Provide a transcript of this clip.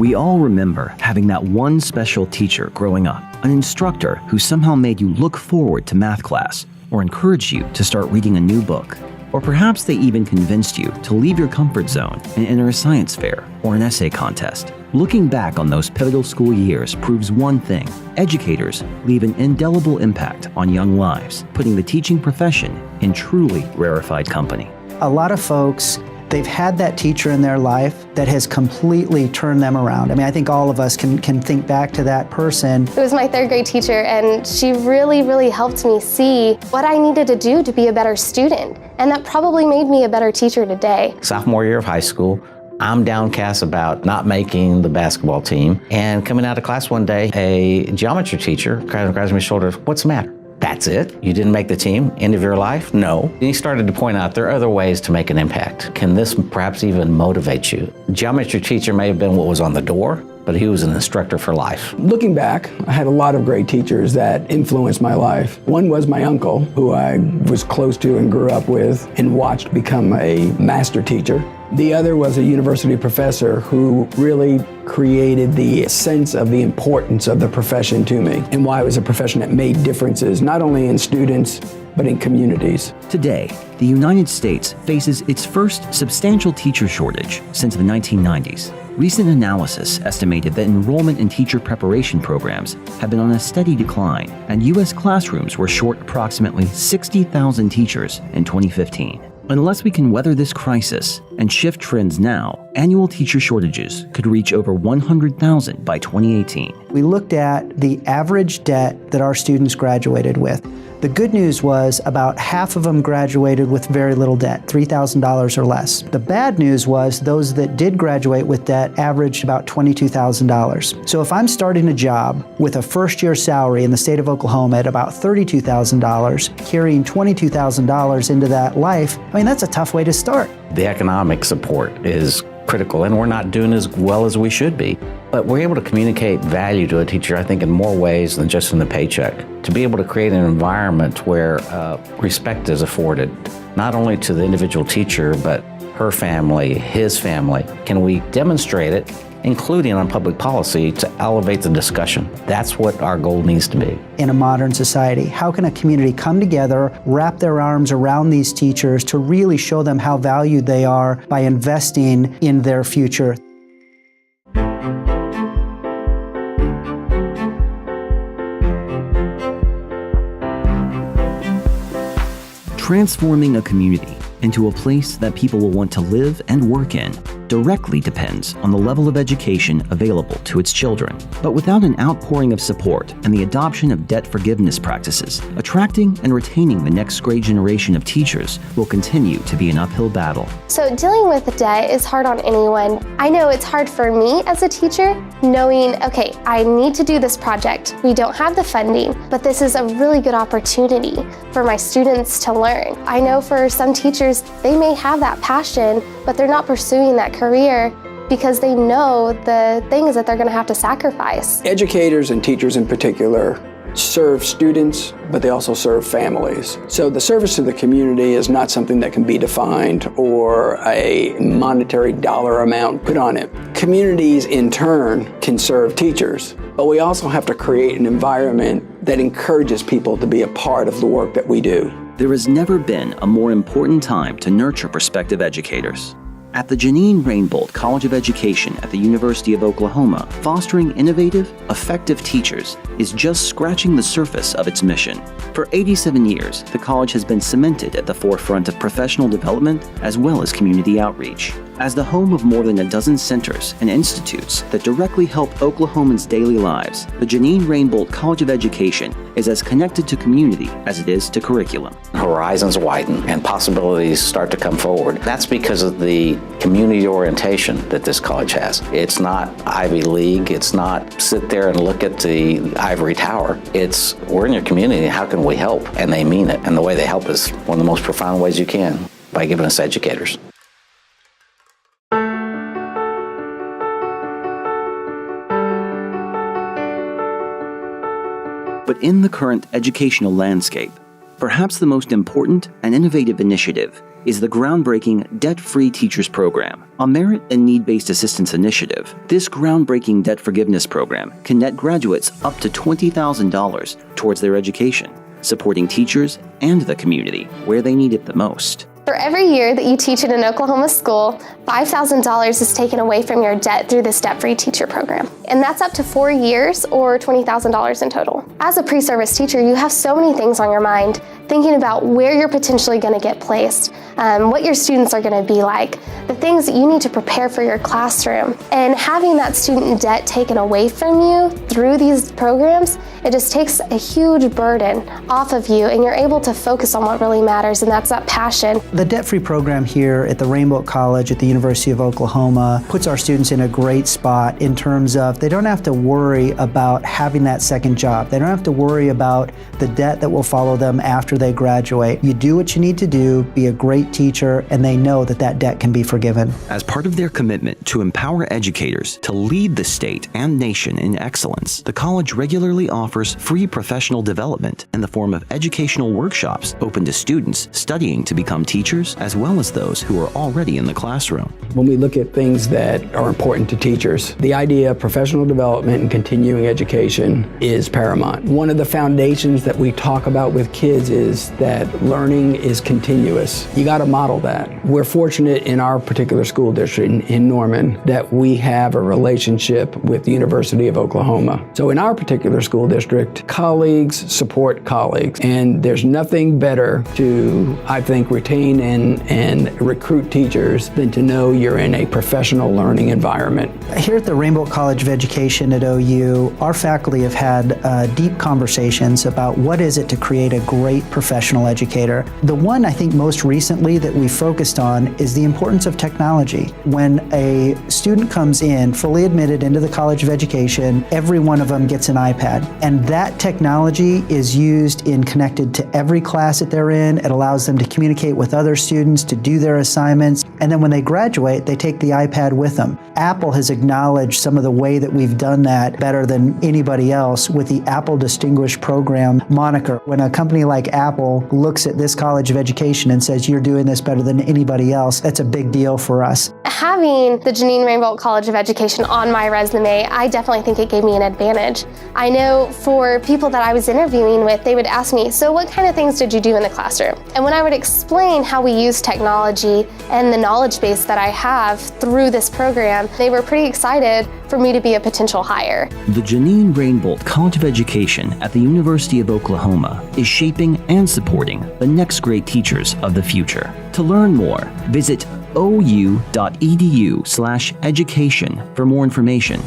We all remember having that one special teacher growing up, an instructor who somehow made you look forward to math class or encouraged you to start reading a new book. Or perhaps they even convinced you to leave your comfort zone and enter a science fair or an essay contest. Looking back on those pivotal school years proves one thing: educators leave an indelible impact on young lives, putting the teaching profession in truly rarefied company. A lot of folks, they've had that teacher in their life that has completely turned them around. I mean, I think all of us can think back to that person. It was my third grade teacher, and she really helped me see what I needed to do to be a better student. And that probably made me a better teacher today. Sophomore year of high school, I'm downcast about not making the basketball team. And coming out of class one day, a geometry teacher grabs my shoulder, "What's the matter?" "That's it? You didn't make the team? End of your life?" "No." And he started to point out there are other ways to make an impact. Can this perhaps even motivate you? Geometry teacher may have been what was on the door, but he was an instructor for life. Looking back, I had a lot of great teachers that influenced my life. One was my uncle, who I was close to and grew up with and watched become a master teacher. The other was a university professor who really created the sense of the importance of the profession to me and why it was a profession that made differences, not only in students, but in communities. Today, the United States faces its first substantial teacher shortage since the 1990s. Recent analysis estimated that enrollment in teacher preparation programs have been on a steady decline, and U.S. classrooms were short approximately 60,000 teachers in 2015. Unless we can weather this crisis and shift trends now, annual teacher shortages could reach over 100,000 by 2018. We looked at the average debt that our students graduated with. The good news was about half of them graduated with very little debt, $3,000 or less. The bad news was those that did graduate with debt averaged about $22,000. So if I'm starting a job with a first-year salary in the state of Oklahoma at about $32,000, carrying $22,000 into that life, I mean, that's a tough way to start. The economic support is critical, and we're not doing as well as we should be. But we're able to communicate value to a teacher, I think, in more ways than just in the paycheck. To be able to create an environment where respect is afforded, not only to the individual teacher, but her family, his family. Can we demonstrate it, including on public policy, to elevate the discussion? That's what our goal needs to be. In a modern society, how can a community come together, wrap their arms around these teachers to really show them how valued they are by investing in their future? Transforming a community into a place that people will want to live and work in directly depends on the level of education available to its children. But without an outpouring of support and the adoption of debt forgiveness practices, attracting and retaining the next great generation of teachers will continue to be an uphill battle. So dealing with debt is hard on anyone. I know it's hard for me as a teacher, knowing, okay, I need to do this project. We don't have the funding, but this is a really good opportunity for my students to learn. I know for some teachers, they may have that passion, but they're not pursuing that career because they know the things that they're going to have to sacrifice. Educators and teachers in particular serve students, but they also serve families. So the service to the community is not something that can be defined or a monetary dollar amount put on it. Communities in turn can serve teachers, but we also have to create an environment that encourages people to be a part of the work that we do. There has never been a more important time to nurture prospective educators. At the Jeannine Rainbolt College of Education at the University of Oklahoma, fostering innovative, effective teachers is just scratching the surface of its mission. For 87 years, the college has been cemented at the forefront of professional development as well as community outreach. As the home of more than a dozen centers and institutes that directly help Oklahomans' daily lives, the Jeannine Rainbolt College of Education is as connected to community as it is to curriculum. Horizons widen and possibilities start to come forward. That's because of the community orientation that this college has. It's not Ivy League. It's not sit there and look at the ivory tower. It's we're in your community. How can we help? And they mean it. And the way they help is one of the most profound ways you can, by giving us educators. But in the current educational landscape, Perhaps the most important and innovative initiative is the groundbreaking Debt-Free Teachers Program, a merit and need-based assistance initiative. This groundbreaking debt forgiveness program can net graduates up to $20,000 towards their education, supporting teachers and the community where they need it the most. For every year that you teach in an Oklahoma school, $5,000 is taken away from your debt through this debt-free teacher program. And that's up to 4 years or $20,000 in total. As a pre-service teacher, you have so many things on your mind, thinking about where you're potentially going to get placed, what your students are going to be like, the things that you need to prepare for your classroom. And having that student debt taken away from you through these programs, it just takes a huge burden off of you, and you're able to focus on what really matters, and that's that passion. The debt-free program here at the Rainbolt College at the University of Oklahoma puts our students in a great spot in terms of they don't have to worry about having that second job. They don't have to worry about the debt that will follow them after they graduate. You do what you need to do, be a great teacher, and they know that that debt can be forgiven. As part of their commitment to empower educators to lead the state and nation in excellence, the college regularly offers free professional development in the form of educational workshops open to students studying to become teachers as well as those who are already in the classroom. When we look at things that are important to teachers, the idea of professional development and continuing education is paramount. One of the foundations that we talk about with kids is that learning is continuous. You got to model that. We're fortunate in our particular school district in Norman that we have a relationship with the University of Oklahoma. So in our particular school district, colleagues support colleagues, and there's nothing better to, I think, retain and recruit teachers than to know you're in a professional learning environment. Here at the Rainbolt College of Education at OU, our faculty have had deep conversations about what is it to create a great professional educator. The one I think most recently that we focused on is the importance of technology. When a student comes in, fully admitted into the College of Education, every one of them gets an iPad. And that technology is used and connected to every class that they're in. It allows them to communicate with other students, to do their assignments. And then when they graduate, they take the iPad with them. Apple has acknowledged some of the way that we've done that better than anybody else with the Apple Distinguished Program moniker. When a company like Apple looks at this College of Education and says, you're doing this better than anybody else, that's a big deal for us. Having the Jeannine Rainbolt College of Education on my resume, I definitely think it gave me an advantage. I know for people that I was interviewing with, they would ask me, so what kind of things did you do in the classroom? And when I would explain how we use technology and the knowledge base that I have through this program, they were pretty excited for me to be a potential hire. The Jeannine Rainbolt College of Education at the University of Oklahoma is shaping and supporting the next great teachers of the future. To learn more, visit ou.edu/education for more information.